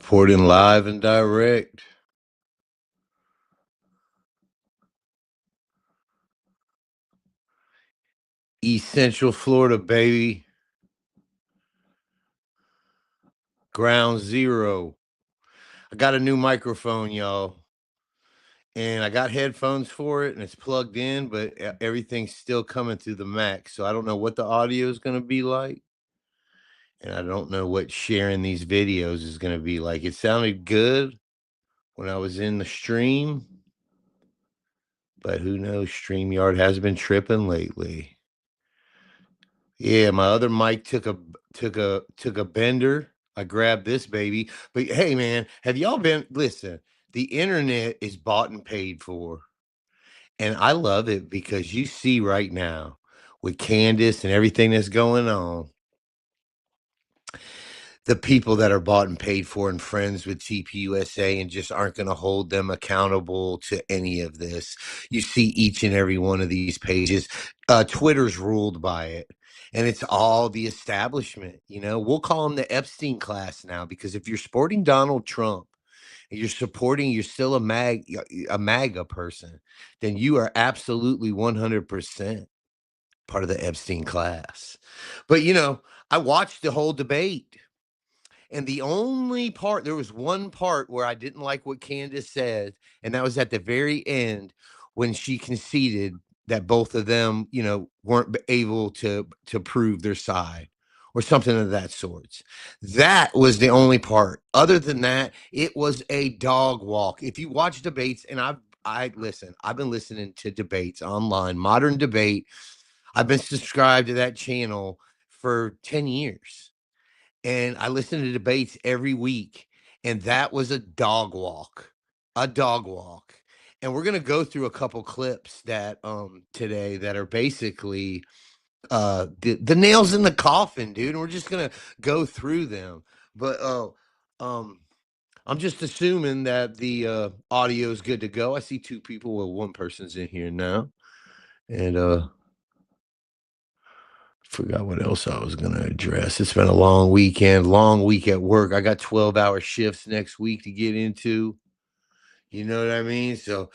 Reporting live and direct. East Central Florida, baby. Ground zero. I got a new microphone, y'all. And I got headphones for it and it's plugged in, but everything's still coming through the Mac. So I don't know what the audio is going to be like. And I don't know what sharing these videos is going to be like. It sounded good when I was in the stream, but who knows? StreamYard has been tripping lately. Yeah, my other mic took a bender. I grabbed this baby. But hey man, have y'all been listen, the internet is bought and paid for. And I love it because you see right now with Candace and everything that's going on, the people that are bought and paid for and friends with TPUSA and just aren't going to hold them accountable to any of this. You see each and every one of these pages. Twitter's ruled by it. And it's all the establishment. You know, we'll call them the Epstein class now, because if you're supporting Donald Trump and you're still a MAGA person, then you are absolutely 100% part of the Epstein class. But, you know, I watched the whole debate. And the only part, there was one part where I didn't like what Candace said, and that was at the very end when she conceded that both of them, you know, weren't able to prove their side or something of that sort. That was the only part. Other than that, it was a dog walk. If you watch debates, and I've been listening to debates online, modern debate. I've been subscribed to that channel for 10 years. And I listen to debates every week, and that was a dog walk. And we're gonna go through a couple clips that today that are basically the nails in the coffin, dude. And we're just gonna go through them. But I'm just assuming that the audio is good to go. I see two people. Well, one person's in here now, and forgot what else I was going to address. It's been a long weekend, long week at work. I got 12-hour shifts next week to get into. You know what I mean? So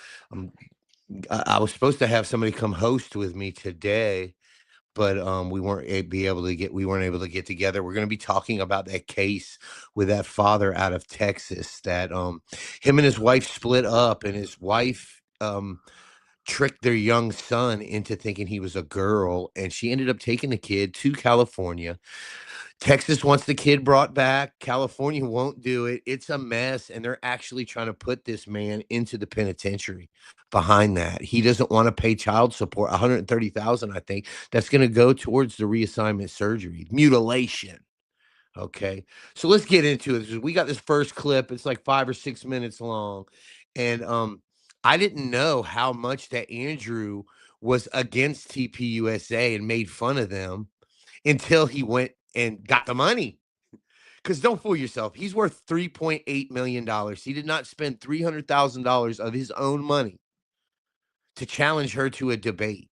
I was supposed to have somebody come host with me today, but we weren't able to get together. We're going to be talking about that case with that father out of Texas that him and his wife split up, and his wife tricked their young son into thinking he was a girl, and she ended up taking the kid to California. Texas wants the kid brought back. California won't do it. It's a mess, and they're actually trying to put this man into the penitentiary behind that. He doesn't want to pay child support, 130,000, I think. That's going to go towards the reassignment surgery, mutilation. Okay. So let's get into it. We got this first clip. It's like 5 or 6 minutes long. And I didn't know how much that Andrew was against TPUSA and made fun of them until he went and got the money. Because don't fool yourself. He's worth $3.8 million. He did not spend $300,000 of his own money to challenge her to a debate.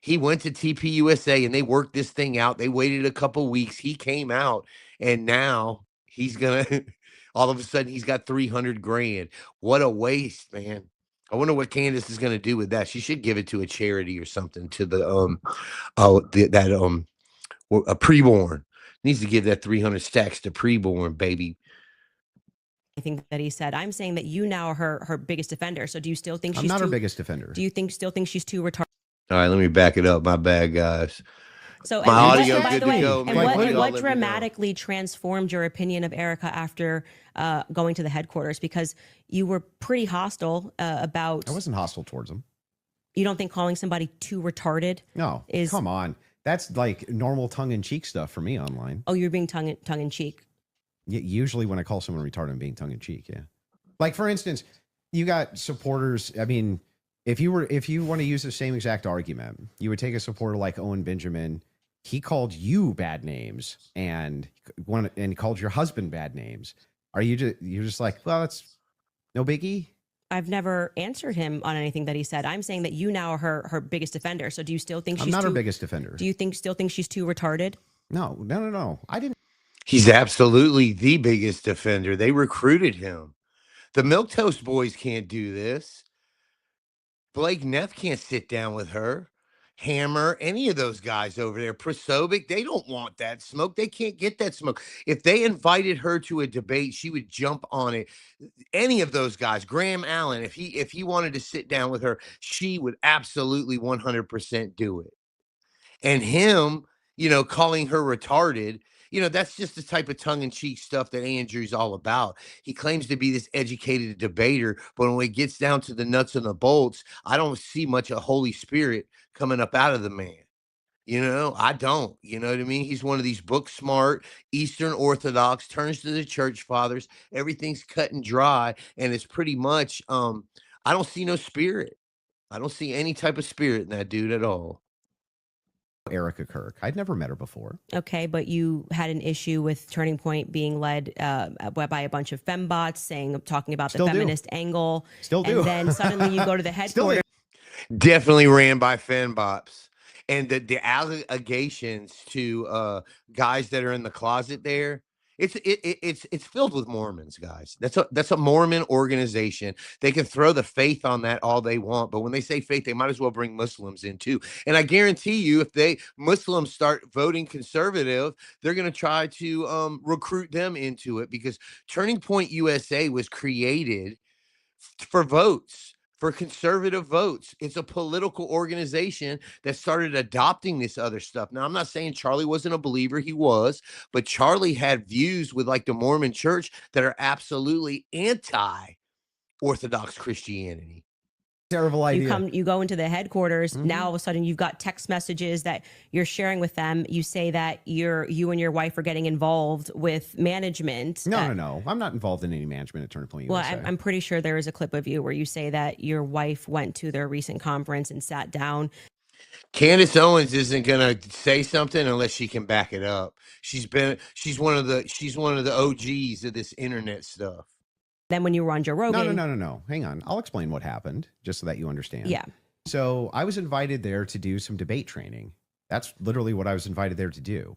He went to TPUSA and they worked this thing out. They waited a couple weeks. He came out, and now he's going to, all of a sudden, he's got 300 grand. What a waste, man. I wonder what Candace is going to do with that. She should give it to a charity or something, to the, a preborn. Needs to give that 300 stacks to preborn, baby. I think that he said, I'm saying that you now are her biggest defender. So do you still think I'm not her biggest defender? Do you still think she's too retarded? All right, let me back it up. My bad, guys. So my audio by good the way, to go. And what dramatically transformed your opinion of Erica after going to the headquarters? Because you were pretty hostile about. I wasn't hostile towards him. You don't think calling somebody too retarded? No, come on. That's like normal tongue-in-cheek stuff for me online. Oh, you're being tongue-in-cheek. Usually when I call someone retarded, I'm being tongue-in-cheek, yeah. Like, for instance, you got supporters. I mean, if you want to use the same exact argument, you would take a supporter like Owen Benjamin. He called you bad names and called your husband bad names. You're just like, well, that's no biggie? I've never answered him on anything that he said. I'm saying that you now are her biggest defender. So do you still think I'm not her biggest defender? Do you still think she's too retarded? No. I didn't. He's absolutely the biggest defender. They recruited him. The Milquetoast boys can't do this. Blake Neff can't sit down with her. Hammer, any of those guys over there, Prosovic, they don't want that smoke. They can't get that smoke. If they invited her to a debate, she would jump on it. Any of those guys, Graham Allen, if he wanted to sit down with her, she would absolutely 100% do it. And him, calling her retarded, that's just the type of tongue-in-cheek stuff that Andrew's all about. He claims to be this educated debater, but when it gets down to the nuts and the bolts, I don't see much of Holy Spirit coming up out of the man. I don't. You know what I mean? He's one of these book smart Eastern Orthodox, turns to the church fathers. Everything's cut and dry, and it's pretty much I don't see no spirit. I don't see any type of spirit in that dude at all. Erica Kirk. I'd never met her before. Okay, but you had an issue with Turning Point being led by a bunch of fembots talking about the feminist angle. Still do. And then suddenly you go to the headquarters. Definitely ran by fembots. And the allegations to guys that are in the closet there, it's filled with Mormons, guys. That's a Mormon organization. They can throw the faith on that all they want, but when they say faith, they might as well bring Muslims in too. And I guarantee you, if Muslims start voting conservative, they're going to try to recruit them into it, because Turning Point USA was created for votes. For conservative votes. It's a political organization that started adopting this other stuff. Now, I'm not saying Charlie wasn't a believer. He was, but Charlie had views with like the Mormon church that are absolutely anti-Orthodox Christianity. Terrible idea. You go into the headquarters. Now all of a sudden you've got text messages that you're sharing with them. You say that you and your wife are getting involved with management. No. I'm not involved in any management at Turning Point USA. Well, I'm pretty sure there is a clip of you where you say that your wife went to their recent conference and sat down. Candace Owens isn't gonna say something unless she can back it up. She's one of the OGs of this internet stuff. Then when you were on Joe Rogan. No. Hang on. I'll explain what happened just so that you understand. Yeah. So I was invited there to do some debate training. That's literally what I was invited there to do.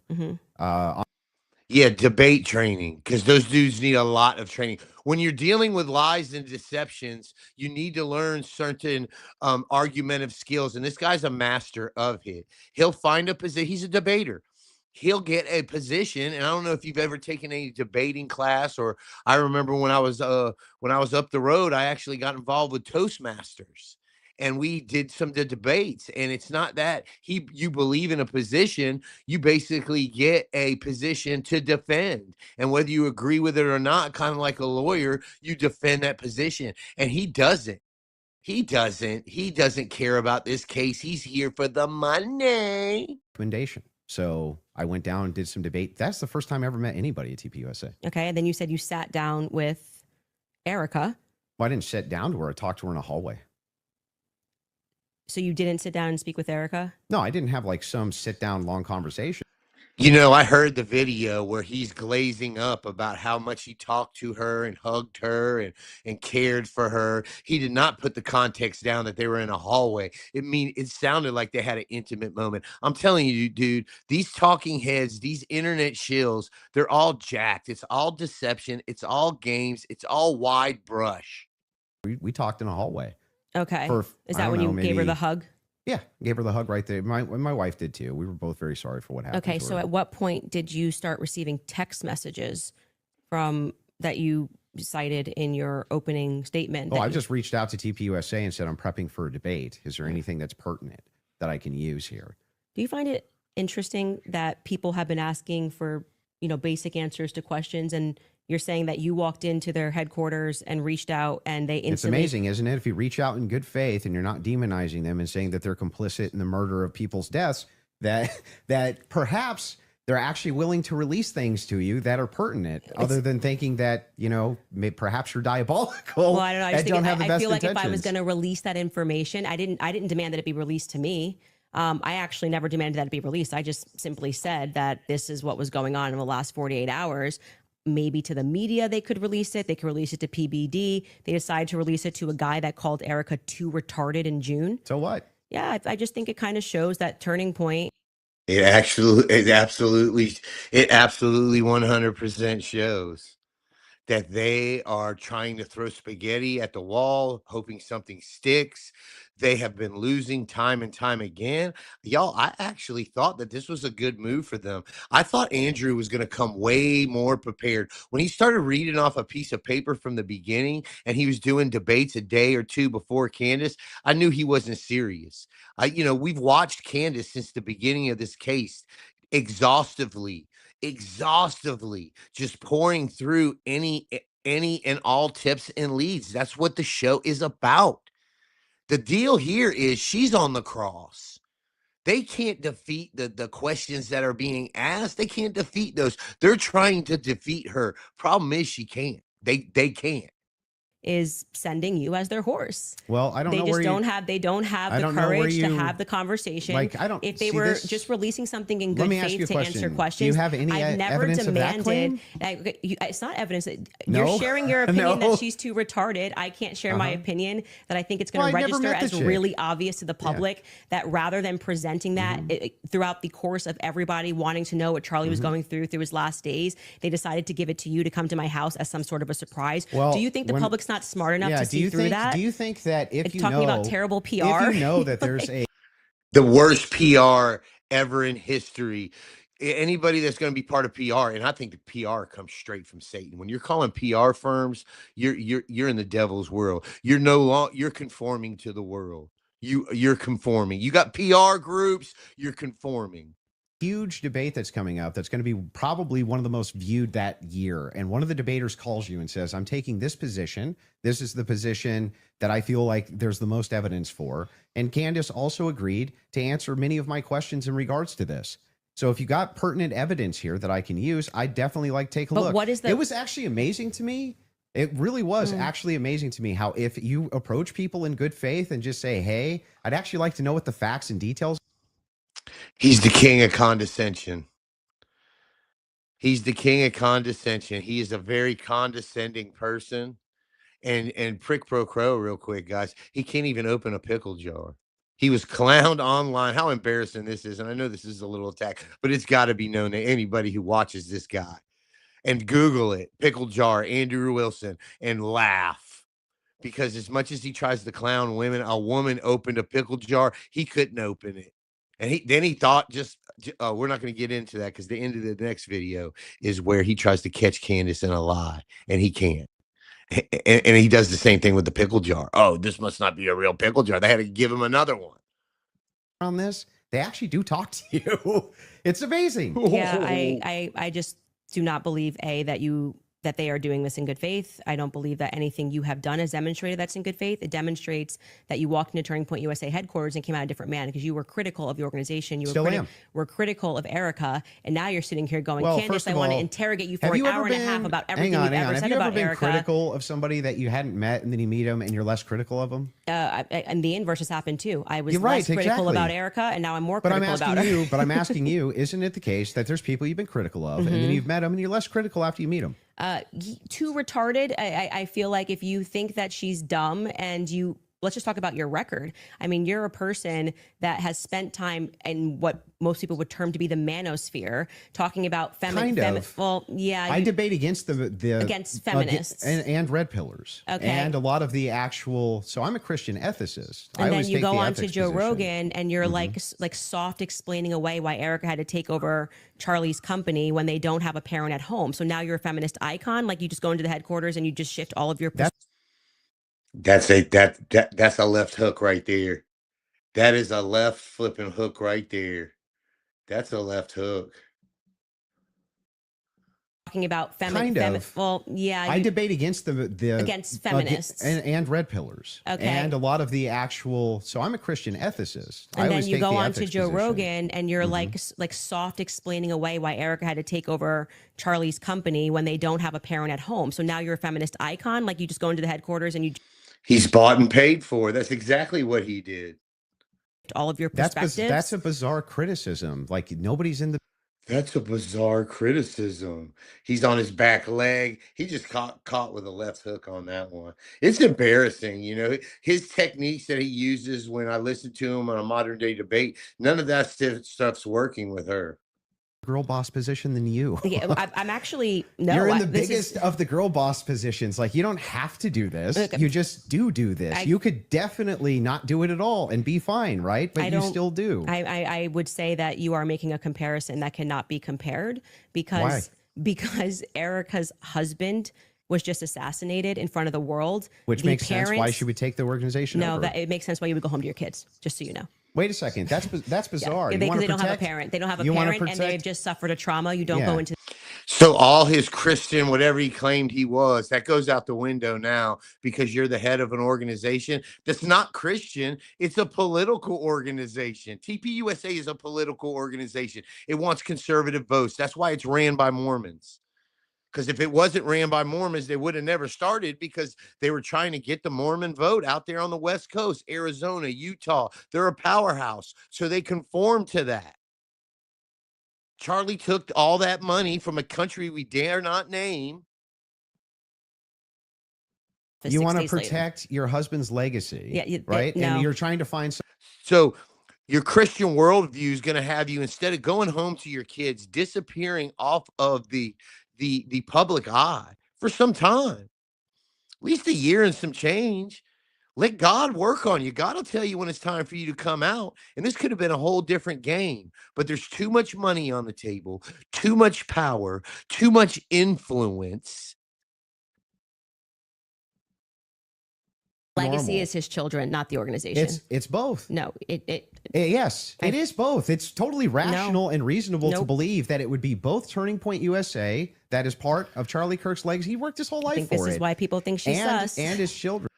Yeah, debate training, because those dudes need a lot of training. When you're dealing with lies and deceptions, you need to learn certain argumentative skills. And this guy's a master of it. He'll find a position. He's a debater. He'll get a position. And I don't know if you've ever taken any debating class, or I remember when I was up the road, I actually got involved with Toastmasters. And we did some debates, and it's not that you believe in a position, you basically get a position to defend. And whether you agree with it or not, kind of like a lawyer, you defend that position. And he doesn't care about this case. He's here for the money. Recommendation. So I went down and did some debate. That's the first time I ever met anybody at TPUSA. Okay. And then you said you sat down with Erica. Well, I didn't sit down to her. I talked to her in a hallway. So you didn't sit down and speak with Erica? No, I didn't have like some sit down long conversation. I heard the video where he's glazing up about how much he talked to her and hugged her and cared for her. He did not put the context down that they were in a hallway. It sounded like they had an intimate moment. I'm telling you, dude, these talking heads, these internet shills, they're all jacked. It's all deception. It's all games. It's all wide brush. We talked in a hallway. Okay. Is that when you gave her the hug? Yeah, gave her the hug right there. My wife did too. We were both very sorry for what happened. Okay, so at what point did you start receiving text messages from that you cited in your opening statement? I just reached out to TPUSA and said, I'm prepping for a debate. Is there anything that's pertinent that I can use here? Do you find it interesting that people have been asking for, basic answers to questions, and you're saying that you walked into their headquarters and reached out and they instantly... It's amazing, isn't it? If you reach out in good faith and you're not demonizing them and saying that they're complicit in the murder of people's deaths, that perhaps they're actually willing to release things to you that are pertinent, other than thinking that, perhaps you're diabolical. Well, I don't know. I feel like if I was going to release that information, I didn't demand that it be released to me. I actually never demanded that it be released. I just simply said that this is what was going on in the last 48 hours. Maybe to the media they could release it. They could release it to PBD. They decided to release it to a guy that called Erica too retarded in June. So what? Yeah, I just think it kind of shows that Turning Point It absolutely 100% shows that they are trying to throw spaghetti at the wall, hoping something sticks. They have been losing time and time again. Y'all, I actually thought that this was a good move for them. I thought Andrew was going to come way more prepared. When he started reading off a piece of paper from the beginning and he was doing debates a day or two before Candace, I knew he wasn't serious. We've watched Candace since the beginning of this case exhaustively just pouring through any and all tips and leads. That's what the show is about. The deal here is she's on the cross. They can't defeat the questions that are being asked. They can't defeat those. They're trying to defeat her. Problem is she can't. They can't. Is sending you as their horse. Well, I don't they know just where don't you, have they don't have I the don't know where courage to you- have the conversation. like, I don't if they see were this- just releasing something in Let good me ask faith you a to question. answer questions. Do you have any I've never evidence of that demanded claim? it's not evidence that No. you're sharing your opinion No. that she's too retarded. I can't share my opinion that I think it's going Well, to I never register met the as chick. really obvious to the public that rather than presenting that throughout the course of everybody wanting to know what Charlie was going through his last days, they decided to give it to you to come to my house as some sort of a surprise. Well, do you think the public's not smart enough to see through that? Do you think that if you Talking know about terrible PR. if you know that there's a The worst PR ever in history. Anybody that's going to be part of PR, and I think the PR comes straight from Satan. When you're calling PR firms, you're in the devil's world. You're conforming to the world. You're conforming. You got PR groups, you're conforming. huge debate that's coming up that's going to be probably one of the most viewed that year, and one of the debaters calls you and says, I'm taking this position, this is the position that I feel like there's the most evidence for, and Candace also agreed to answer many of my questions in regards to this. So if you got pertinent evidence here that I can use, I'd definitely like take a look. What is it was actually amazing to me. It really was actually amazing to me how if you approach people in good faith and just say, hey, I'd actually like to know what the facts and details. He's the king of condescension. He's the king of condescension. He is a very condescending person. And prick pro crow, real quick, guys. He can't even open a pickle jar. He was clowned online. How embarrassing this is. And I know this is a little attack, but it's got to be known to anybody who watches this guy. And Google it, pickle jar, Andrew Wilson, and laugh. Because as much as he tries to clown women, a woman opened a pickle jar. He couldn't open it. And he thought we're not going to get into that because the end of the next video is where he tries to catch Candace in a lie, and he can't. And he does the same thing with the pickle jar. Oh, this must not be a real pickle jar. They had to give him another one. On this, they actually do talk to you. It's amazing. Yeah, I just do not believe that they are doing this in good faith. I don't believe that anything you have done has demonstrated that's in good faith. It demonstrates that you walked into Turning Point USA headquarters and came out a different man because you were critical of the organization. You were critical of Erica, and now you're sitting here going, Well, Candace, first I of want to all, interrogate you for have an you ever hour and a half been- about everything hang on, you've hang ever on. said Have you about ever been Erica. critical of somebody that you hadn't met, and then you meet them and you're less critical of them? And the inverse has happened too. I was You're right, less critical exactly. about Erica, and now I'm more But critical about her. but I'm asking you, isn't it the case that there's people you've been critical of, and then you've met them and you're less critical after you meet them? Too retarded. I feel like if you think that she's dumb and let's just talk about your record. I mean, you're a person that has spent time in what most people would term to be the manosphere, talking about well, yeah. I debate against the against feminists and red pillars. Okay. And a lot of the actual. So I'm a Christian ethicist. And I then always you take go the on to ethics Joe position. Rogan and you're like soft explaining away why Erica had to take over Charlie's company when they don't have a parent at home. So now you're a feminist icon. Like you just go into the headquarters and you just shift all of your That's a left hook right there. That is a left flipping hook right there. That's a left hook. talking about well, yeah. I debate against the against feminists and red pillars. Okay. And a lot of the actual. So I'm a Christian ethicist. And I then always you take go the on to ethics Joe position. Rogan and you're like soft explaining away why Erica had to take over Charlie's company when they don't have a parent at home. So now you're a feminist icon. Like you just go into the headquarters and you He's bought and paid for. That's exactly what he did. all of your perspectives. That's a bizarre criticism. Like nobody's in the. That's a bizarre criticism. He's on his back leg. He just caught with a left hook on that one. It's embarrassing, you know. His techniques that he uses when I listen to him on a modern day debate, none of that stuff's working with her. Girl boss position than you. Yeah, I'm actually no. You're in the biggest of the girl boss positions. Like, you don't have to do this. Look, you just do this. You could definitely not do it at all and be fine, right? But you still do. I would say that you are making a comparison that cannot be compared because Erica's husband was just assassinated in front of the world. Which makes sense why she would take the organization over. No, that it makes sense why you would go home to your kids, just so you know. Wait a second. That's bizarre. Yeah, because they don't have a parent. They don't have a parent, and they've just suffered a trauma. You don't go into. So all his Christian, whatever he claimed he was, that goes out the window now because you're the head of an organization that's not Christian. It's a political organization. TPUSA is a political organization. It wants conservative votes. That's why it's ran by Mormons. Because if it wasn't ran by Mormons, they would have never started because they were trying to get the Mormon vote out there on the West Coast, Arizona, Utah. They're a powerhouse. So they conform to that. Charlie took all that money from a country we dare not name. You want to protect your husband's legacy, right? No. And you're trying to find. So your Christian worldview is going to have you, instead of going home to your kids, disappearing off of the public eye for some time, at least a year and some change. Let God work on you. God will tell you when it's time for you to come out. And this could have been a whole different game, but there's too much money on the table, too much power, too much influence. Legacy is his children, not the organization. It's both. No, yes, it is both. It's totally rational and reasonable to believe that it would be both Turning Point USA, that is part of Charlie Kirk's legacy. He worked his whole life for it. I think this is why people think she's sus. And his children.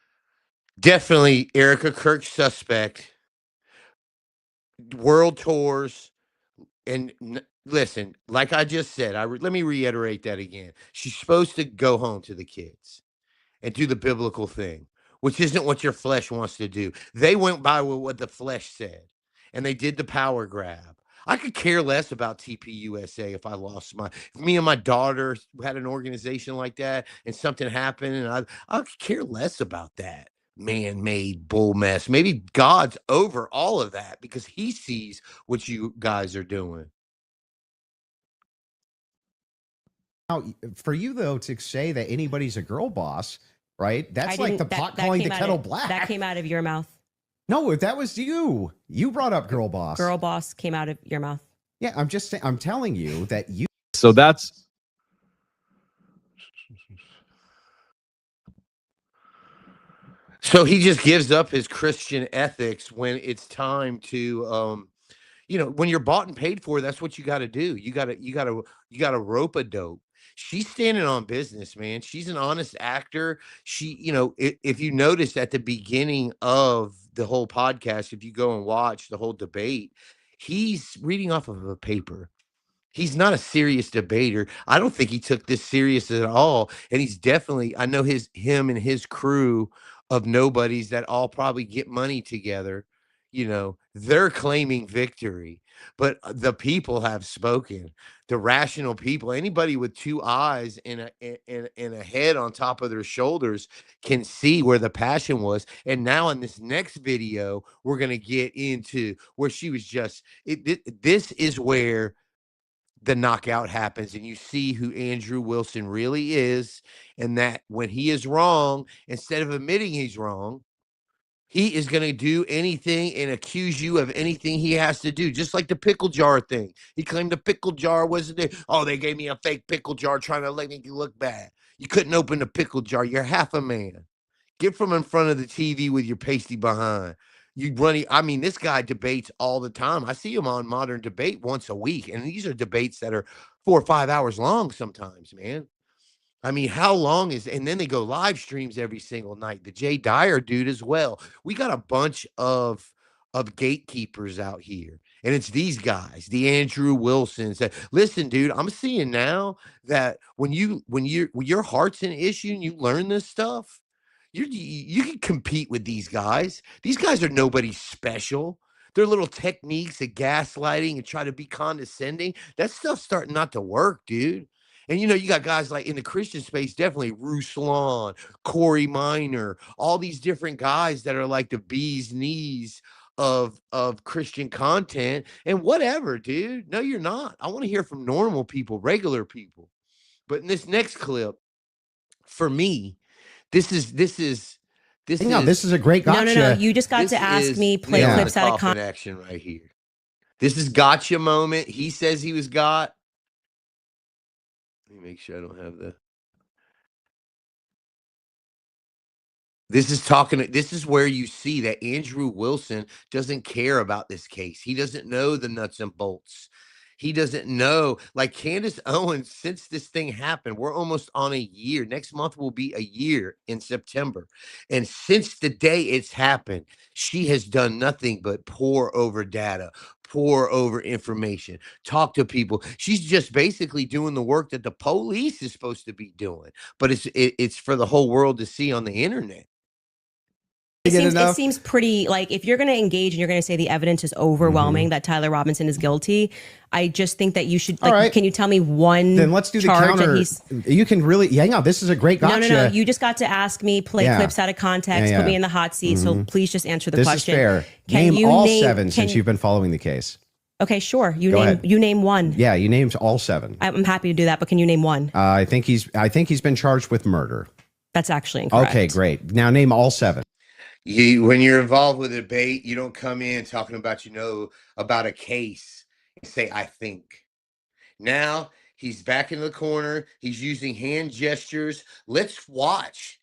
Definitely Erica Kirk suspect. World tours. And listen, like I just said, let me reiterate that again. She's supposed to go home to the kids and do the biblical thing, which isn't what your flesh wants to do. They went by with what the flesh said, and they did the power grab. I could care less about TPUSA if I lost if me and my daughter had an organization like that and something happened, and I could care less about that man-made bull mess. Maybe God's over all of that because he sees what you guys are doing. Now, for you, though, to say that anybody's a girl boss, right? That's like the pot calling the kettle black. That came out of your mouth. No, that was you. You brought up girl boss. Girl boss came out of your mouth. Yeah, I'm just saying. I'm telling you that you. So that's. So he just gives up his Christian ethics when it's time to, when you're bought and paid for, that's what you got to do. You got to rope a dope. She's standing on business, man. She's an honest actor. She, if you notice at the beginning of the whole podcast, if you go and watch the whole debate, he's reading off of a paper. He's not a serious debater. I don't think he took this serious at all. And he's definitely, I know him and his crew of nobodies that all probably get money together, they're claiming victory, but the people have spoken. The rational people, anybody with two eyes and a head on top of their shoulders can see where the passion was. And now in this next video, we're going to get into where she was just, this is where the knockout happens, and you see who Andrew Wilson really is, and that when he is wrong, instead of admitting he's wrong, he is going to do anything and accuse you of anything he has to do, just like the pickle jar thing. He claimed the pickle jar wasn't there. Oh, they gave me a fake pickle jar trying to make you look bad. You couldn't open the pickle jar. You're half a man. Get from in front of the TV with your pasty behind. This guy debates all the time. I see him on Modern Debate once a week, and these are debates that are 4 or 5 hours long sometimes, man. I mean, how long and then they go live streams every single night. The Jay Dyer dude as well. We got a bunch of gatekeepers out here, and it's these guys, the Andrew Wilsons. That listen, dude, I'm seeing now that when your heart's an issue and you learn this stuff, you can compete with these guys. These guys are nobody special. their little techniques of gaslighting and try to be condescending, that stuff's starting not to work, dude. And you got guys like in the Christian space, definitely Ruslan, Corey Minor, all these different guys that are like the bee's knees of Christian content. And whatever, dude. No, you're not. I want to hear from normal people, regular people. But in this next clip, for me, this is a great gotcha. No. You just got to ask me play clips out of coffin action right here. This is gotcha moment. He says he was got. Let me make sure I don't have the. This is where you see that Andrew Wilson doesn't care about this case. He doesn't know the nuts and bolts. He doesn't know, like Candace Owens, since this thing happened, we're almost on a year. Next month will be a year in September. And since the day it's happened, she has done nothing but pour over data, pour over information, talk to people. She's just basically doing the work that the police is supposed to be doing. But it's for the whole world to see on the internet. It seems pretty, like, if you're going to engage and you're going to say the evidence is overwhelming that Tyler Robinson is guilty, I just think that you should, like, right. Can you tell me one Then let's do the counter. You can really, this is a great gotcha. No. You just got to ask me, play clips out of context, put me in the hot seat. So please just answer the question. This is fair. Name all 7 since you've been following the case. Okay, sure. You name one. Yeah, you named all 7. I'm happy to do that, but can you name one? I think he's been charged with murder. That's actually incorrect. Okay, great. Now name all 7. When you're involved with a debate, you don't come in talking about, about a case and say, I think. Now he's back in the corner. He's using hand gestures. Let's watch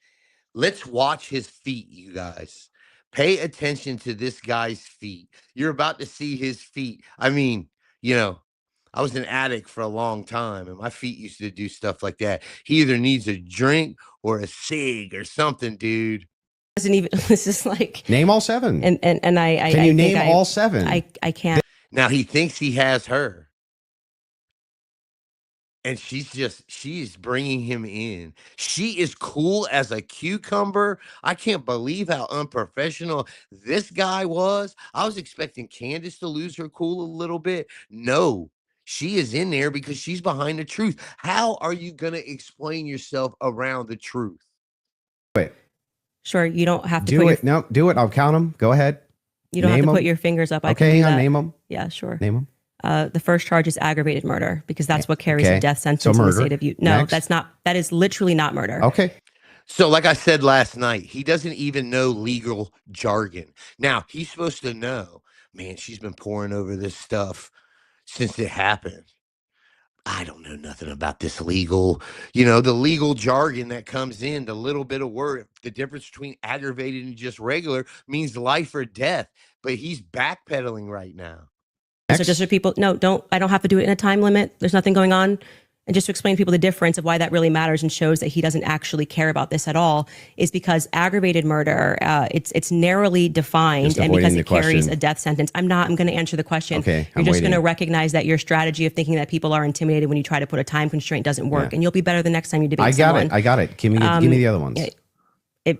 his feet, you guys. Pay attention to this guy's feet. You're about to see his feet. I mean, I was an addict for a long time, and my feet used to do stuff like that. He either needs a drink or a cig or something, dude. This is like name all 7. And I can you name all 7? I can't. Now he thinks he has her, and she's bringing him in. She is cool as a cucumber. I can't believe how unprofessional this guy was. I was expecting Candace to lose her cool a little bit. No, she is in there because she's behind the truth. How are you gonna explain yourself around the truth? Wait. Sure, you don't have to do it. No, do it. I'll count them. Go ahead. You don't have to put your fingers up. Okay, hang on. Name them. Yeah, sure. Name them. The first charge is aggravated murder because that's what carries a death sentence in the state of Utah. No, that's not. That is literally not murder. Okay. So like I said last night, he doesn't even know legal jargon. Now, he's supposed to know, man, she's been pouring over this stuff since it happened. I don't know nothing about this legal, the legal jargon that comes in, the little bit of word, the difference between aggravated and just regular means life or death. But he's backpedaling right now. So just for people, I don't have to do it in a time limit. There's nothing going on. And just to explain to people the difference of why that really matters and shows that he doesn't actually care about this at all is because aggravated murder, it's narrowly defined and because it carries a death sentence. I'm going to answer the question. Okay, You're just going to recognize that your strategy of thinking that people are intimidated when you try to put a time constraint doesn't work, and you'll be better the next time you debate someone. I got it. Give me the other ones.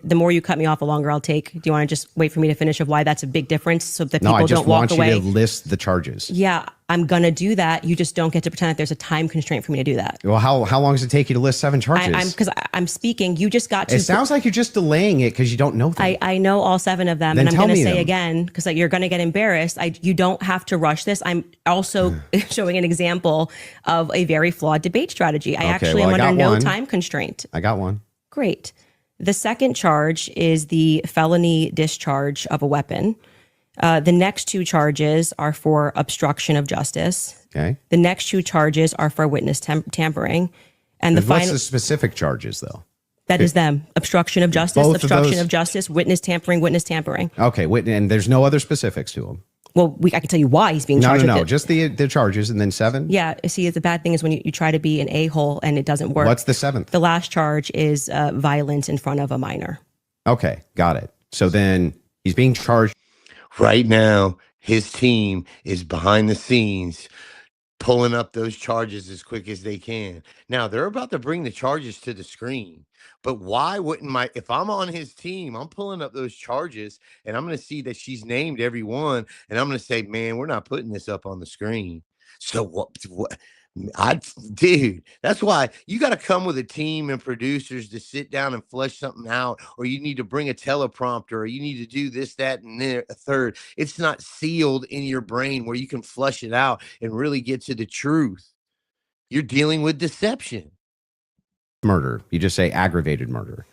The more you cut me off, the longer I'll take. Do you want to just wait for me to finish of why that's a big difference so that people don't walk away? No, I just want you to list the charges. Yeah, I'm going to do that. You just don't get to pretend that there's a time constraint for me to do that. Well, how long does it take you to list 7 charges? Because I'm speaking. You just got to. It sounds like you're just delaying it because you don't know them. I know all 7 of them. Then and I'm going to say them again, because you're going to get embarrassed. You don't have to rush this. I'm also showing an example of a very flawed debate strategy. I actually am under no time constraint. I got one. Great. The second charge is the felony discharge of a weapon. The next 2 charges are for obstruction of justice. Okay. The next 2 charges are for witness tampering. And what's the specific charges, though? That is them. Obstruction of justice, obstruction of justice, witness tampering. Okay, and there's no other specifics to them. Well, I can tell you why he's being charged with it. Just the charges and then 7? Yeah, see, the bad thing is when you try to be an a-hole and it doesn't work. What's the 7th? The last charge is violence in front of a minor. Okay, got it. So then he's being charged. Right now, his team is behind the scenes pulling up those charges as quick as they can. Now they're about to bring the charges to the screen, but why wouldn't if I'm on his team, I'm pulling up those charges and I'm going to see that she's named every one, and I'm going to say, man, we're not putting this up on the screen. So what dude, that's why you got to come with a team and producers to sit down and flesh something out, or you need to bring a teleprompter, or you need to do this, that, and then a third. It's not sealed in your brain where you can flush it out and really get to the truth. You're dealing with deception. Murder. You just say aggravated murder.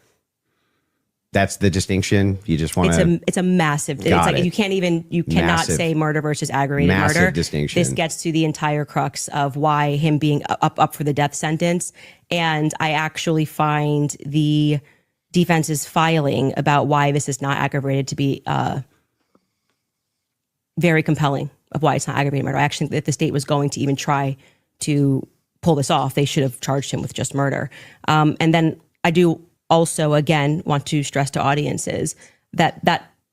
That's the distinction. You just want to. It's a massive. It's like you cannot say murder versus aggravated murder. Distinction. This gets to the entire crux of why him being up for the death sentence. And I actually find the defense's filing about why this is not aggravated to be very compelling of why it's not aggravated murder. I actually think that if the state was going to even try to pull this off, they should have charged him with just murder. And then I do also, again, want to stress to audiences that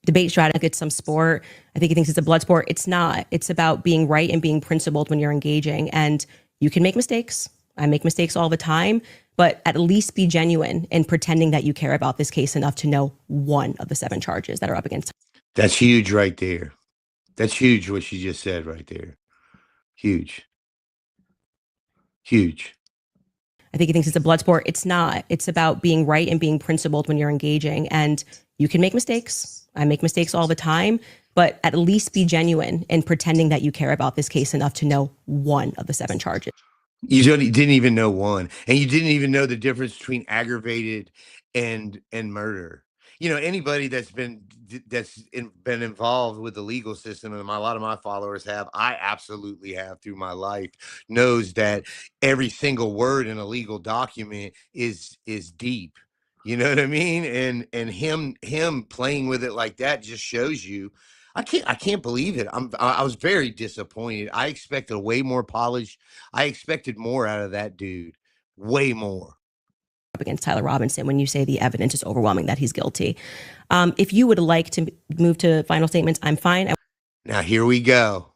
debate strategy, it's some sport. I think he thinks it's a blood sport. It's not. It's about being right and being principled when you're engaging. And you can make mistakes. I make mistakes all the time, but at least be genuine in pretending that you care about this case enough to know one of the 7 charges that are up against. That's huge right there. That's huge what she just said right there. Huge. Huge. I think he thinks it's a blood sport. It's not. It's about being right and being principled when you're engaging. And you can make mistakes. I make mistakes all the time, but at least be genuine in pretending that you care about this case enough to know one of the 7 charges. You didn't even know one, and you didn't even know the difference between aggravated and murder. You know, anybody that's been involved with the legal system, and a lot of my followers have, I absolutely have through my life, knows that every single word in a legal document is deep. You know what I mean? And him playing with it like that just shows you. I can't believe it. I was very disappointed. I expected way more polish. I expected more out of that dude. Way more. Against Tyler Robinson when you say the evidence is overwhelming that he's guilty. If you would like to move to final statements, I'm fine. Now, here we go.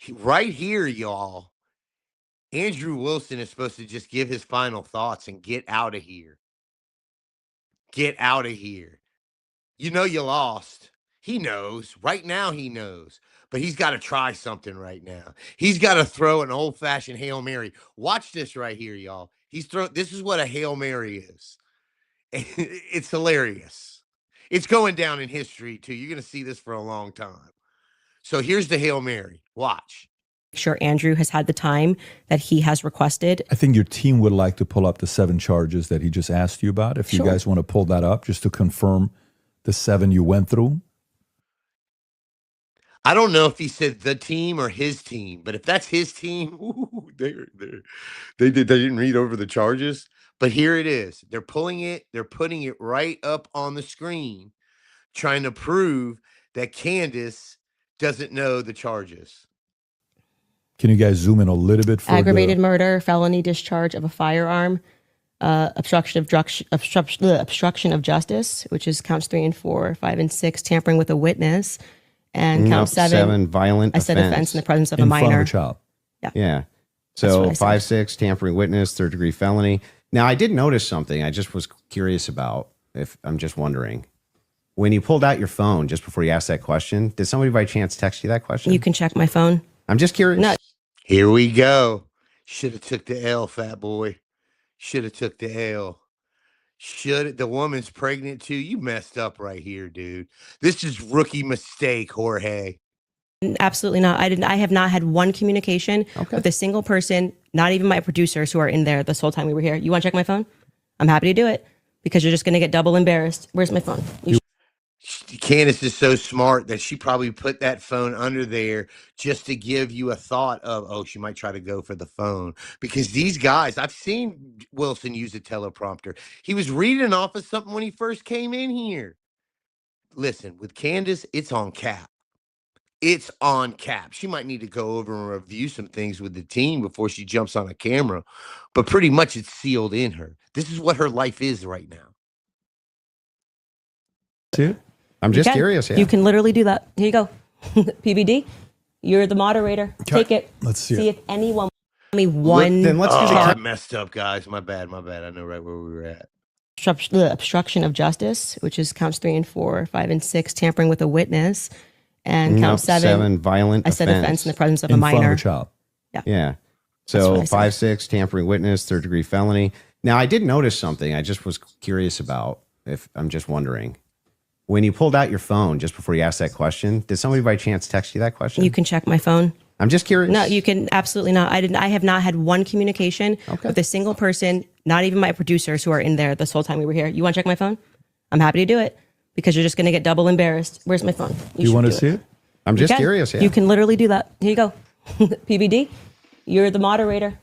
Right here, y'all. Andrew Wilson is supposed to just give his final thoughts and get out of here. Get out of here. You know you lost. He knows. Right now he knows. But he's got to try something right now. He's got to throw an old-fashioned Hail Mary. Watch this right here, y'all. This is what a Hail Mary is. It's hilarious. It's going down in history, too. You're going to see this for a long time. So here's the Hail Mary. Watch. Sure, Andrew has had the time that he has requested. I think your team would like to pull up the 7 charges that he just asked you about. If you guys want to pull that up just to confirm the 7 you went through. I don't know if he said the team or his team, but if that's his team, they didn't read over the charges. But here it is. They're pulling it. They're putting it right up on the screen, trying to prove that Candace doesn't know the charges. Can you guys zoom in a little bit? For aggravated murder, felony discharge of a firearm, obstruction of justice, which is counts 3 and 4, 5 and 6, tampering with a witness. And count 7 violent I said offense in the presence of a minor. In front of a child. Yeah. So 5, 6, tampering witness, 3rd degree felony. Now I did notice something. I just was curious about. If I'm just wondering, when you pulled out your phone just before you asked that question, did somebody by chance text you that question? You can check my phone. I'm just curious. No. Here we go. Should have took the L, fat boy. Should have took the L. The woman's pregnant too? You messed up right here, dude. This is rookie mistake, Jorge. Absolutely not. I have not had one communication with a single person, not even my producers who are in there this whole time we were here. You want to check my phone? I'm happy to do it because you're just going to get double embarrassed. Where's my phone? Candace is so smart that she probably put that phone under there just to give you a thought of, oh, she might try to go for the phone. Because these guys, I've seen Wilson use a teleprompter. He was reading off of something when he first came in here. Listen, with Candace, it's on cap. It's on cap. She might need to go over and review some things with the team before she jumps on a camera. But pretty much it's sealed in her. This is what her life is right now. I'm just curious. Yeah. You can literally do that. Here you go. PVD. You're the moderator. Okay. Take it. Let's see See it. if anyone me one Then let's do the I messed up, guys. My bad. I know right where we were at. obstruction of justice, which is counts 3 and 4, 5 and 6, tampering with a witness, and count 7, violent I said offense in the presence of a In front minor. of a child. Yeah. what So I said. 5, 6, tampering witness, third degree felony. Now I did notice something. I just was curious about. If I'm just wondering, when you pulled out your phone just before you asked that question, did somebody by chance text you that question? You can check my phone. I'm just curious. No, you can absolutely not. I have not had one communication with a single person, not even my producers who are in there this whole time we were here. You want to check my phone? I'm happy to do it because you're just going to get double embarrassed. Where's my phone? You want to see it? I'm just curious. Yeah. You can literally do that. Here you go. PBD, you're the moderator.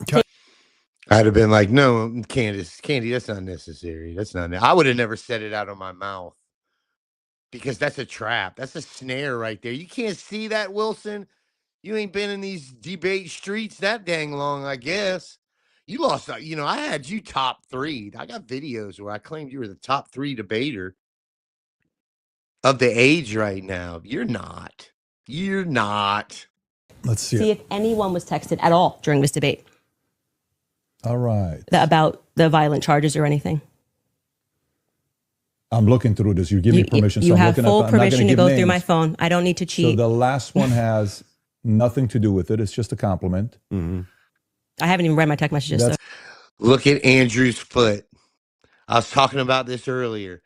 I'd have been like, no, Candy, that's not necessary. That's not. I would have never said it out of my mouth because that's a trap. That's a snare right there. You can't see that, Wilson. You ain't been in these debate streets that dang long, I guess. You lost, I had you top 3. I got videos where I claimed you were the top 3 debater of the age right now. You're not. You're not. Let's see See it. if anyone was texted at all during this debate All right. about the violent charges or anything. I'm looking through this. You give me permission. You I'm have looking full at, I'm not gonna permission to give go names. through my phone. I don't need to So cheat. the last one has nothing to do with it. It's just a compliment. Mm-hmm. I haven't even read my text messages. So. Look at Andrew's foot. I was talking about this earlier.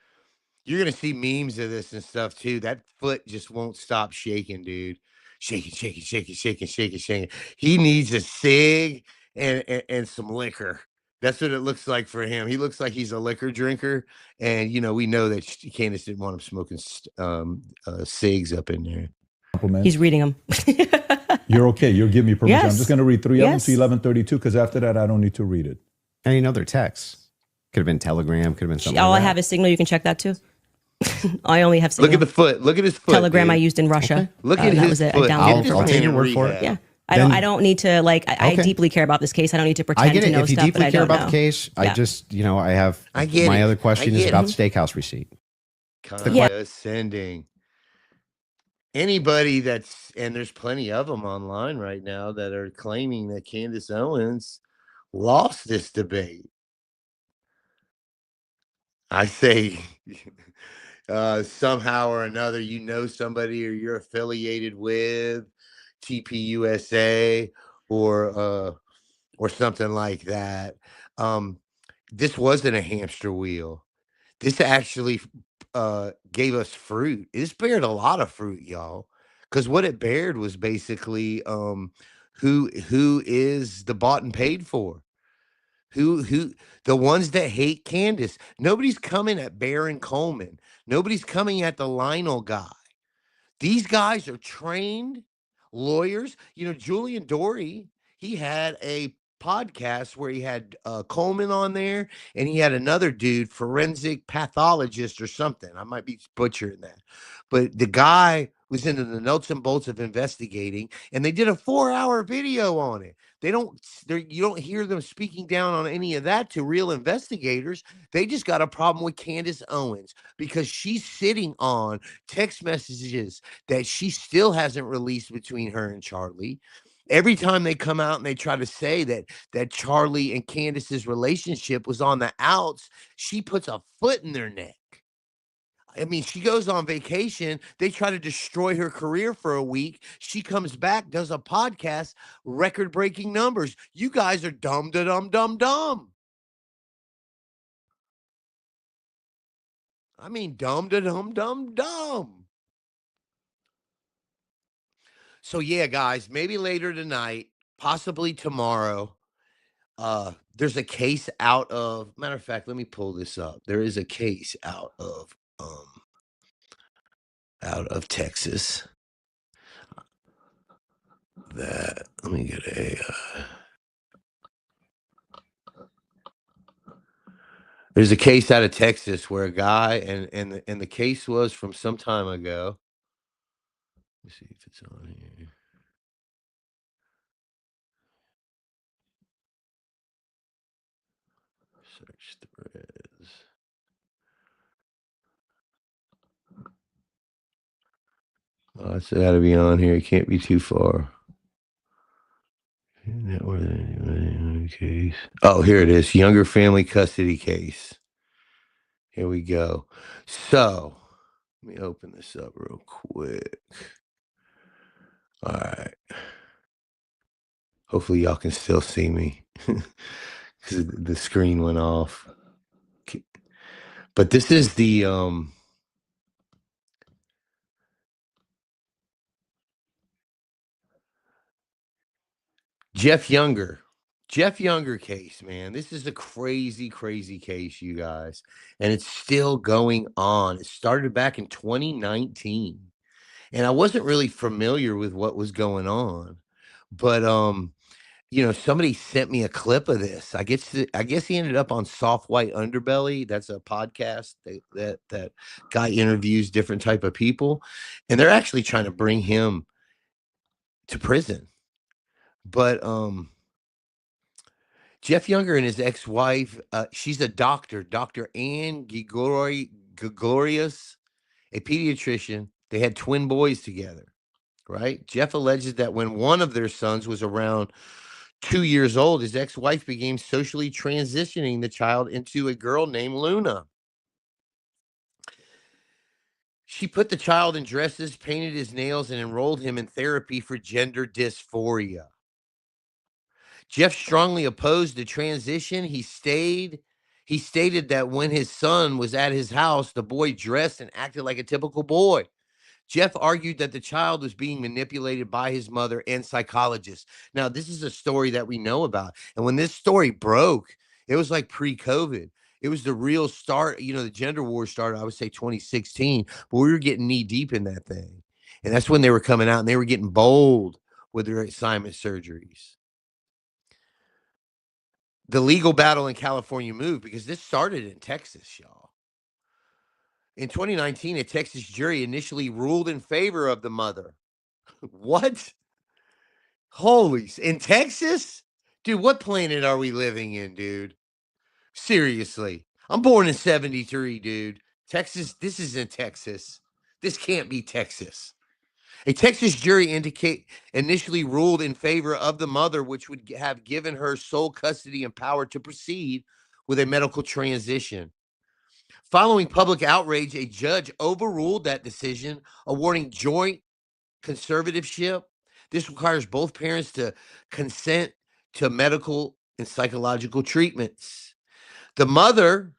You're going to see memes of this and stuff too. That foot just won't stop shaking, dude. Shaking, shaking, shaking, shaking, shaking, shaking. He needs a cig and some liquor. That's what it looks like for him. He looks like he's a liquor drinker. And, we know that Candace didn't want him smoking cigs up in there. Compliment. He's reading them. You're okay. You'll give me permission. Yes. I'm just going to read 3 of them Yes. to 1132 because after that, I don't need to read it. Any other texts? Could have been Telegram. Could have been something. All like I that. have is Signal. You can check that too. I only have Signal. Look at the foot. Look at his foot. Telegram dude. I used in Russia. Okay. Look at that his was a foot. download. I'll take your word for it. Yeah. Then- I don't need to I Okay. deeply care about this case. I don't need to I pretend get to it. know If you stuff that deeply I care don't about know. the case, I Yeah. just, I have. I get my it. other question I is get about it. the steakhouse receipt. Condescending. Anybody and there's plenty of them online right now that are claiming that Candace Owens lost this debate. I say somehow or another, somebody or you're affiliated with TPUSA or something like that. This wasn't a hamster wheel. This actually gave us fruit. This bared a lot of fruit, y'all. Because what it bared was basically who is the bought and paid for. Who the ones that hate Candace. Nobody's coming at Baron Coleman. Nobody's coming at the Lionel guy. These guys are trained lawyers. Julian Dory, he had a podcast where he had Coleman on there and he had another dude, forensic pathologist or something. I might be butchering that. But the guy was into the nuts and bolts of investigating and they did a 4-hour video on it. You don't hear them speaking down on any of that to real investigators. They just got a problem with Candace Owens because she's sitting on text messages that she still hasn't released between her and Charlie. Every time they come out and they try to say that Charlie and Candace's relationship was on the outs, she puts a foot in their neck. I mean, she goes on vacation. They try to destroy her career for a week. She comes back, does a podcast, record-breaking numbers. You guys are dumb to dumb, dumb, dumb. I mean, dumb to dumb, dumb, dumb. So yeah, guys, maybe later tonight, possibly tomorrow. There's a case matter of fact, let me pull this up. There is a case out of Texas that let me get there's a case out of Texas where a guy and the case was from some time ago. Let's see if it's on here. Search threads. Oh, it's got to be on here. It can't be too far. Case. Oh, here it is. Younger family custody case. Here we go. So, let me open this up real quick. All right. Hopefully y'all can still see me because the screen went off. But this is the Jeff Younger case, man. This is a crazy, crazy case, you guys. And it's still going on. It started back in 2019. And I wasn't really familiar with what was going on. But somebody sent me a clip of this. I guess he ended up on Soft White Underbelly. That's a podcast that guy interviews different type of people. And they're actually trying to bring him to prison. But Jeff Younger and his ex-wife, she's a doctor, Dr. Ann Gregorius, a pediatrician. They had twin boys together, right? Jeff alleges that when one of their sons was around 2 years old, his ex-wife began socially transitioning the child into a girl named Luna. She put the child in dresses, painted his nails, and enrolled him in therapy for gender dysphoria. Jeff strongly opposed the transition. He stated that when his son was at his house, the boy dressed and acted like a typical boy. Jeff argued that the child was being manipulated by his mother and psychologists. Now, this is a story that we know about. And when this story broke, it was like pre-COVID. It was the real start. The gender war started, I would say 2016, but we were getting knee deep in that thing. And that's when they were coming out and they were getting bold with their assignment surgeries. The legal battle in California moved because this started in Texas, y'all. In 2019, a Texas jury initially ruled in favor of the mother. What? In Texas? Dude, what planet are we living in, dude? Seriously. I'm born in 73, dude. Texas, this isn't Texas. This can't be Texas. A Texas jury initially ruled in favor of the mother, which would have given her sole custody and power to proceed with a medical transition. Following public outrage, a judge overruled that decision, awarding joint conservatorship. This requires both parents to consent to medical and psychological treatments. The mother,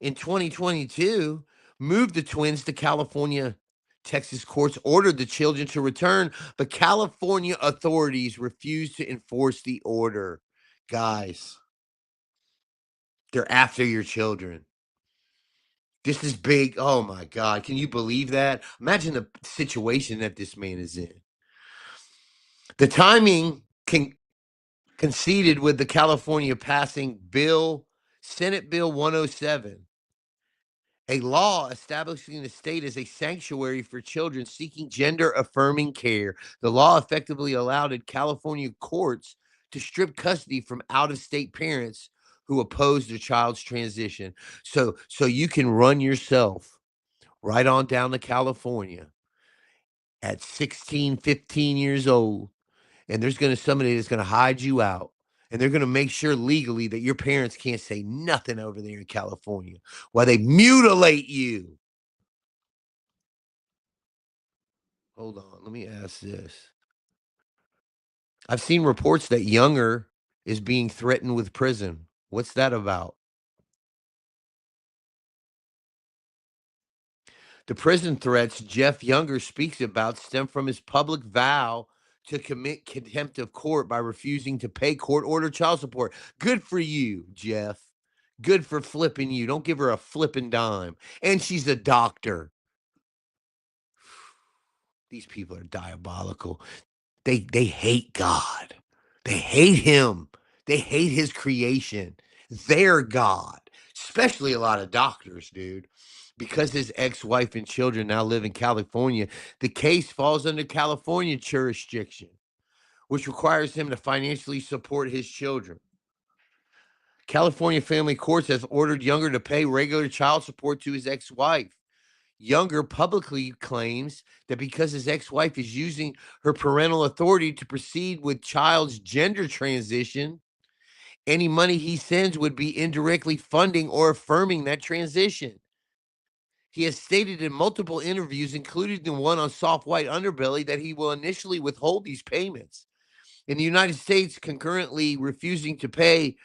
in 2022, moved the twins to California. Texas courts ordered the children to return, but California authorities refused to enforce the order. Guys, they're after your children. This is big. Oh my God. Can you believe that? Imagine the situation that this man is in. The timing conceded with the California passing Senate Bill 107, a law establishing the state as a sanctuary for children seeking gender affirming care. The law effectively allowed California courts to strip custody from out of state parents who oppose their child's transition. So you can run yourself right on down to California at 16, 15 years old, and there's somebody that's going to hide you out, and they're going to make sure legally that your parents can't say nothing over there in California while they mutilate you. Hold on, let me ask this. I've seen reports that Younger is being threatened with prison. What's that about? The prison threats Jeff Younger speaks about stem from his public vow to commit contempt of court by refusing to pay court-ordered child support. Good for you, Jeff. Good for flipping you. Don't give her a flipping dime. And she's a doctor. These people are diabolical. They hate God. They hate him. They hate his creation. They're God. Especially a lot of doctors, dude. Because his ex-wife and children now live in California, the case falls under California jurisdiction, which requires him to financially support his children. California family courts have ordered Younger to pay regular child support to his ex-wife. Younger publicly claims that because his ex-wife is using her parental authority to proceed with child's gender transition, any money he sends would be indirectly funding or affirming that transition. He has stated in multiple interviews, including the one on Soft White Underbelly, that he will initially withhold these payments. In the United States, concurrently refusing to pay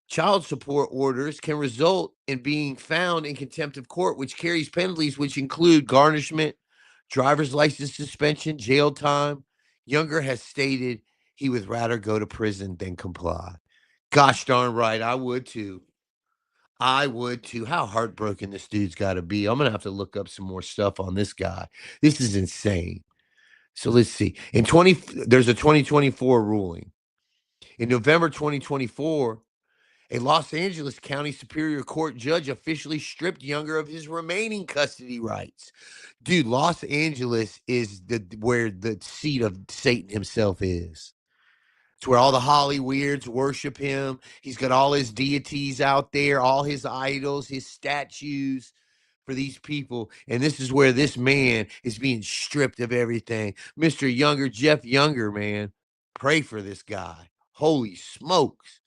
child support orders can result in being found in contempt of court, which carries penalties which include garnishment, driver's license suspension, jail time. Younger has stated he would rather go to prison than comply. Gosh darn right, I would too. I would too. How heartbroken this dude's got to be. I'm going to have to look up some more stuff on this guy. This is insane. So let's see. There's a 2024 ruling. In November 2024, a Los Angeles County Superior Court judge officially stripped Younger of his remaining custody rights. Dude, Los Angeles is where the seat of Satan himself is. It's where all the Hollyweirds worship him. He's got all his deities out there, all his idols, his statues for these people. And this is where this man is being stripped of everything. Mr. Younger, Jeff Younger, man, pray for this guy. Holy smokes.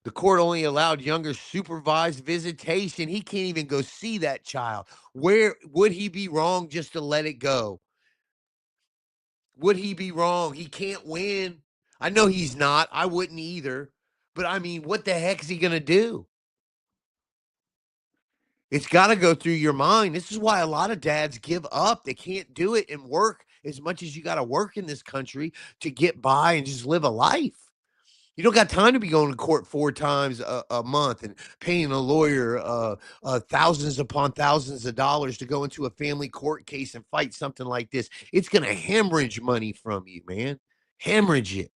The court only allowed Younger supervised visitation. He can't even go see that child. Where would he be wrong just to let it go? Would he be wrong? He can't win. I know he's not. I wouldn't either. But I mean, what the heck is he going to do? It's got to go through your mind. This is why a lot of dads give up. They can't do it and work as much as you got to work in this country to get by and just live a life. You don't got time to be going to court 4 times a month and paying a lawyer thousands upon thousands of dollars to go into a family court case and fight something like this. It's going to hemorrhage money from you, man. Hemorrhage it.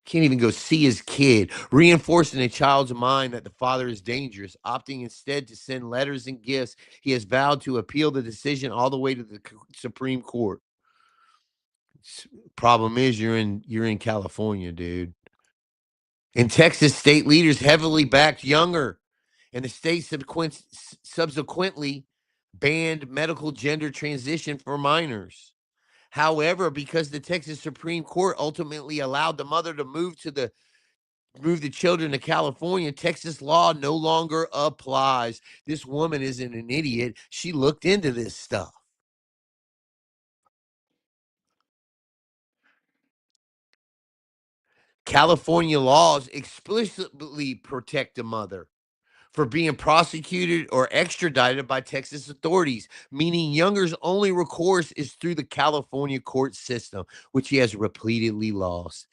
Can't even go see his kid, reinforcing a child's mind that the father is dangerous, opting instead to send letters and gifts. He has vowed to appeal the decision all the way to the Supreme Court. Problem is, you're in California, dude. In Texas, state leaders heavily backed Younger, and the state subsequently banned medical gender transition for minors. However, because the Texas Supreme Court ultimately allowed the mother to move the children to California, Texas law no longer applies. This woman isn't an idiot. She looked into this stuff. California laws explicitly protect the mother for being prosecuted or extradited by Texas authorities, meaning Younger's only recourse is through the California court system, which he has repeatedly lost.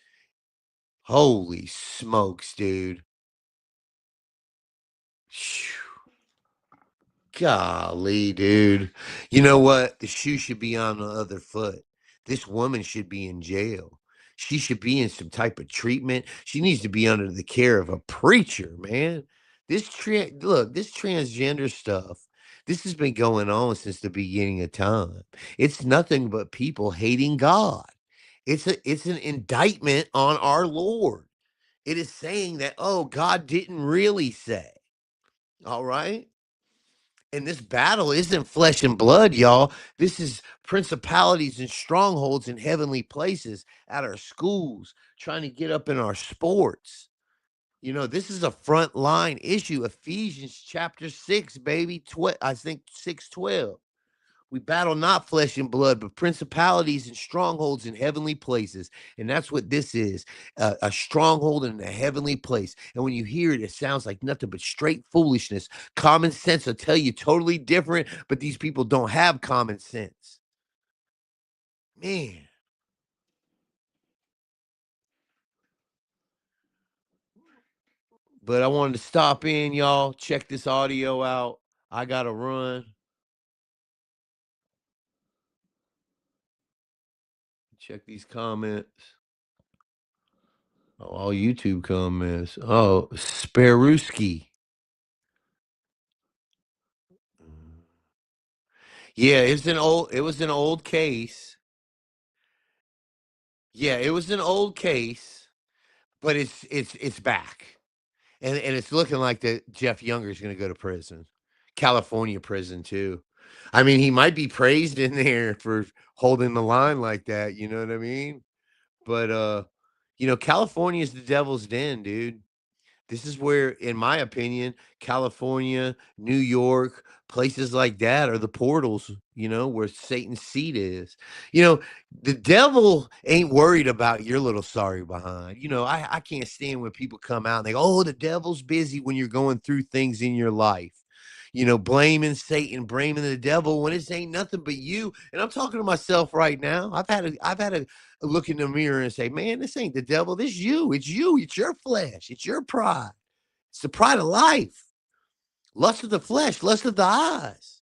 Holy smokes, dude. Golly, dude. You know what? The shoe should be on the other foot. This woman should be in jail. She should be in some type of treatment. She needs to be under the care of a preacher, man. This transgender stuff, this has been going on since the beginning of time. It's nothing but people hating God. It's an indictment on our Lord. It is saying that, oh, God didn't really say. All right? And this battle isn't flesh and blood, y'all. This is principalities and strongholds in heavenly places at our schools, trying to get up in our sports. You know, this is a front line issue. Ephesians chapter 6, baby. I think 6:12. We battle not flesh and blood, but principalities and strongholds in heavenly places. And that's what this is, a stronghold in a heavenly place. And when you hear it, it sounds like nothing but straight foolishness. Common sense will tell you totally different, but these people don't have common sense. Man. But I wanted to stop in, y'all. Check this audio out. I got to run. Check these comments. Oh, all YouTube comments. Oh, Sparuski. Yeah, it was an old case. Yeah, it was an old case, but it's back. And it's looking like that Jeff Younger is going to go to prison. California prison too. I mean, he might be praised in there for holding the line like that, you know what I mean? But, California is the devil's den, dude. This is where, in my opinion, California, New York, places like that are the portals, where Satan's seat is. The devil ain't worried about your little sorry behind. I can't stand when people come out and they go, oh, the devil's busy when you're going through things in your life. Blaming Satan, blaming the devil when it ain't nothing but you. And I'm talking to myself right now. I've had to look in the mirror and say, man, this ain't the devil. This is you. It's you. It's your flesh. It's your pride. It's the pride of life. Lust of the flesh, lust of the eyes.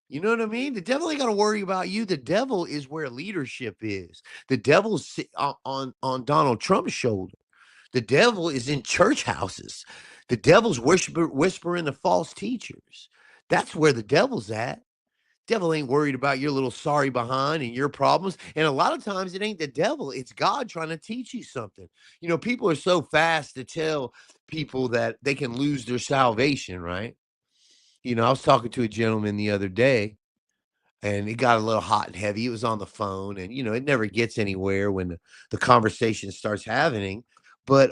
You know what I mean? The devil ain't got to worry about you. The devil is where leadership is. The devil's on Donald Trump's shoulder. The devil is in church houses. The devil's whispering the false teachers. That's where the devil's at. Devil ain't worried about your little sorry behind and your problems. And a lot of times it ain't the devil. It's God trying to teach you something. People are so fast to tell people that they can lose their salvation, right? I was talking to a gentleman the other day and it got a little hot and heavy. It was on the phone and, it never gets anywhere when the conversation starts happening. But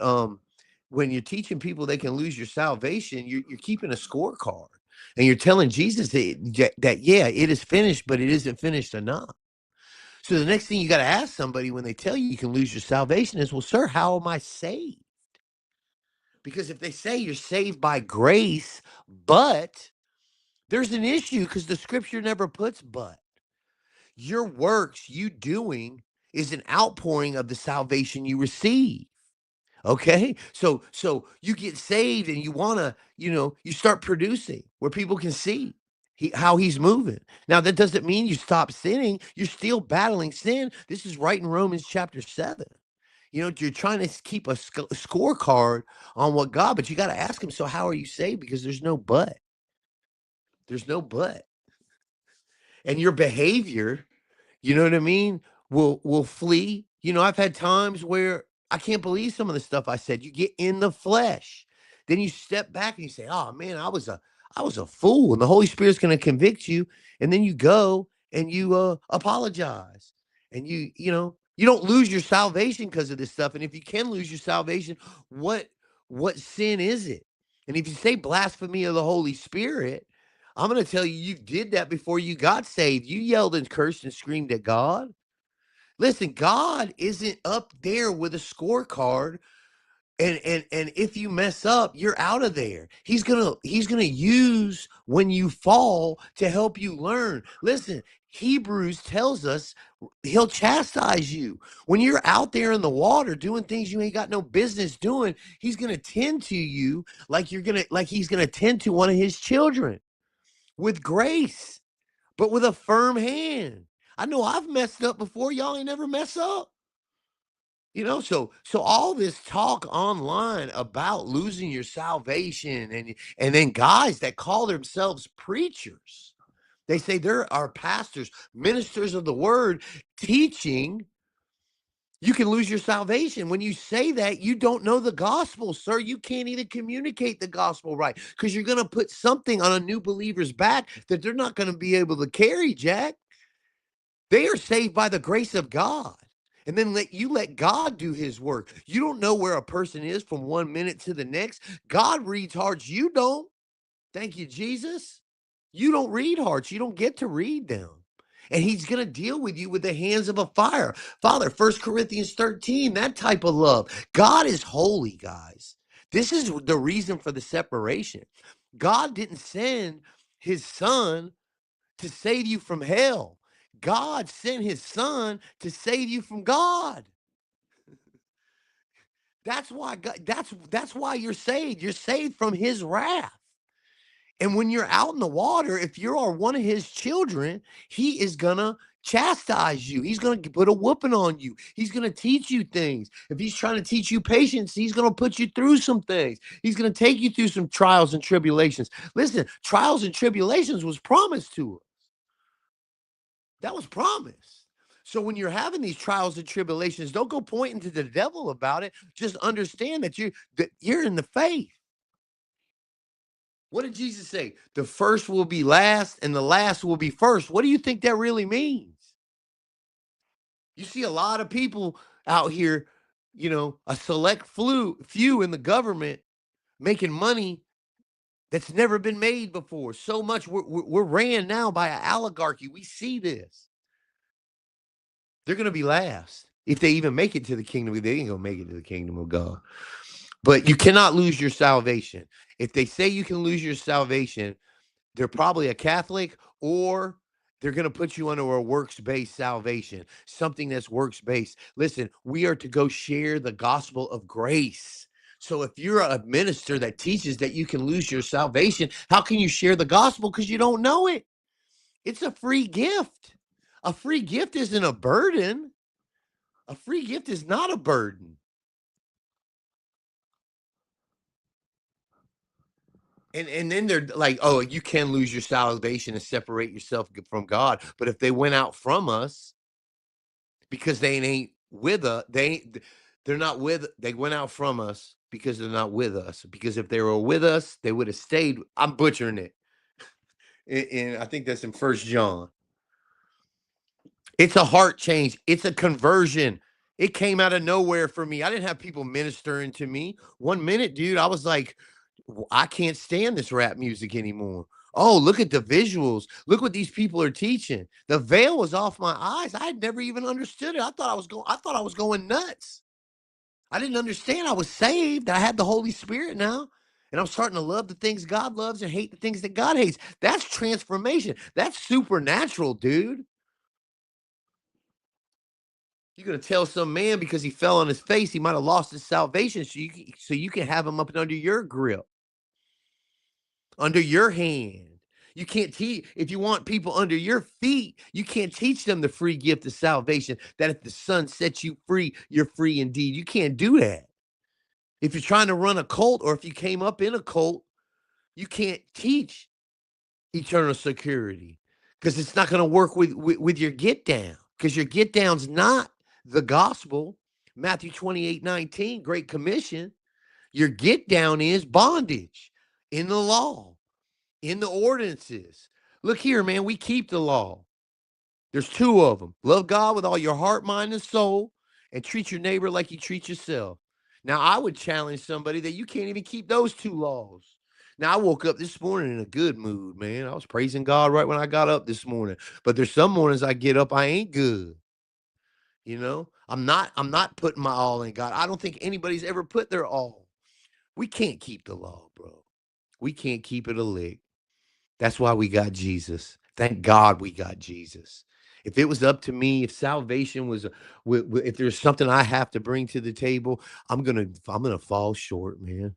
when you're teaching people they can lose your salvation, you're keeping a scorecard. And you're telling Jesus that, yeah, it is finished, but it isn't finished enough. So the next thing you got to ask somebody when they tell you can lose your salvation is, well, sir, how am I saved? Because if they say you're saved by grace, but there's an issue because the scripture never puts but. Your works, you doing, is an outpouring of the salvation you receive. Okay, so you get saved and you want to, you start producing where people can see how he's moving. Now that doesn't mean you stop sinning. You're still battling sin. This is right in Romans chapter 7. You're trying to keep a scorecard on what God, but you got to ask him. So how are you saved? Because there's no but. There's no but. And your behavior, you know what I mean, will flee. I've had times where I can't believe some of the stuff I said. You get in the flesh. Then you step back and you say, "Oh man, I was a fool." And the Holy Spirit's going to convict you, and then you go and you apologize. And you don't lose your salvation because of this stuff. And if you can lose your salvation, what sin is it? And if you say blasphemy of the Holy Spirit, I'm going to tell you, you did that before you got saved. You yelled and cursed and screamed at God. Listen, God isn't up there with a scorecard. And if you mess up, you're out of there. He's gonna use when you fall to help you learn. Listen, Hebrews tells us he'll chastise you. When you're out there in the water doing things you ain't got no business doing, he's gonna tend to you like he's gonna tend to one of his children with grace, but with a firm hand. I know I've messed up before. Y'all ain't never mess up. So all this talk online about losing your salvation and then guys that call themselves preachers, they say there are pastors, ministers of the word teaching you can lose your salvation. When you say that, you don't know the gospel, sir. You can't even communicate the gospel right because you're going to put something on a new believer's back that they're not going to be able to carry, Jack. They are saved by the grace of God. And then let God do his work. You don't know where a person is from 1 minute to the next. God reads hearts. You don't. Thank you, Jesus. You don't read hearts. You don't get to read them. And he's going to deal with you with the hands of a fire. Father, 1 Corinthians 13, that type of love. God is holy, guys. This is the reason for the separation. God didn't send his son to save you from hell. God sent his son to save you from God. That's why that's why you're saved. You're saved from his wrath. And when you're out in the water, if you are one of his children, he is gonna chastise you. He's gonna put a whooping on you. He's gonna teach you things. If he's trying to teach you patience, he's gonna put you through some things. He's gonna take you through some trials and tribulations. Listen, trials and tribulations was promised to us. That was promised. So when you're having these trials and tribulations, don't go pointing to the devil about it. Just understand that you're in the faith. What did Jesus say? The first will be last and the last will be first. What do you think that really means? You see a lot of people out here, a select few in the government making money that's never been made before. So much we're ran now by an oligarchy. We see this. They're going to be last. If they even make it to the kingdom, they ain't going to make it to the kingdom of God. But you cannot lose your salvation. If they say you can lose your salvation, they're probably a Catholic, or they're going to put you under a works-based salvation, something that's works-based. Listen, we are to go share the gospel of grace. So if you're a minister that teaches that you can lose your salvation, how can you share the gospel? Because you don't know it. It's a free gift. A free gift isn't a burden. A free gift is not a burden. And then they're like, oh, you can lose your salvation and separate yourself from God. But if they went out from us because they ain't with us, they're not with, they went out from us because they're not with us. Because if they were with us, they would have stayed. I'm butchering it. And I think that's in 1 John. It's a heart change. It's a conversion. It came out of nowhere for me. I didn't have people ministering to me. 1 minute, dude, I was like, I can't stand this rap music anymore. Oh, look at the visuals. Look what these people are teaching. The veil was off my eyes. I had never even understood it. I thought I was going nuts. I didn't understand I was saved. I had the Holy Spirit now. And I'm starting to love the things God loves and hate the things that God hates. That's transformation. That's supernatural, dude. You're going to tell some man because he fell on his face, he might have lost his salvation, so you can have him up under your grip, under your hand. You can't teach, if you want people under your feet, you can't teach them the free gift of salvation, that if the Son sets you free, you're free indeed. You can't do that. If you're trying to run a cult, or if you came up in a cult, you can't teach eternal security, because it's not going to work with your get down, because your get down's not the gospel. Matthew 28:19, Great Commission. Your get down is bondage in the law, in the ordinances. Look here, man, we keep the law. There's 2 of them. Love God with all your heart, mind, and soul, and treat your neighbor like you treat yourself. Now, I would challenge somebody that you can't even keep those 2 laws. Now, I woke up this morning in a good mood, man. I was praising God right when I got up this morning. But there's some mornings I get up, I ain't good. I'm not putting my all in God. I don't think anybody's ever put their all. We can't keep the law, bro. We can't keep it a lick. That's why we got Jesus. Thank God we got Jesus. If it was up to me, if salvation was, if there's something I have to bring to the table, I'm gonna fall short, man.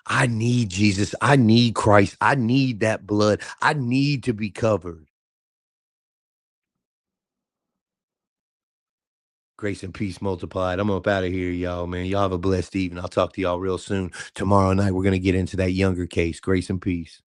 I need Jesus. I need Christ. I need that blood. I need to be covered. Grace and peace multiplied. I'm up out of here, y'all, man. Y'all have a blessed evening. I'll talk to y'all real soon. Tomorrow night, we're going to get into that younger case. Grace and peace.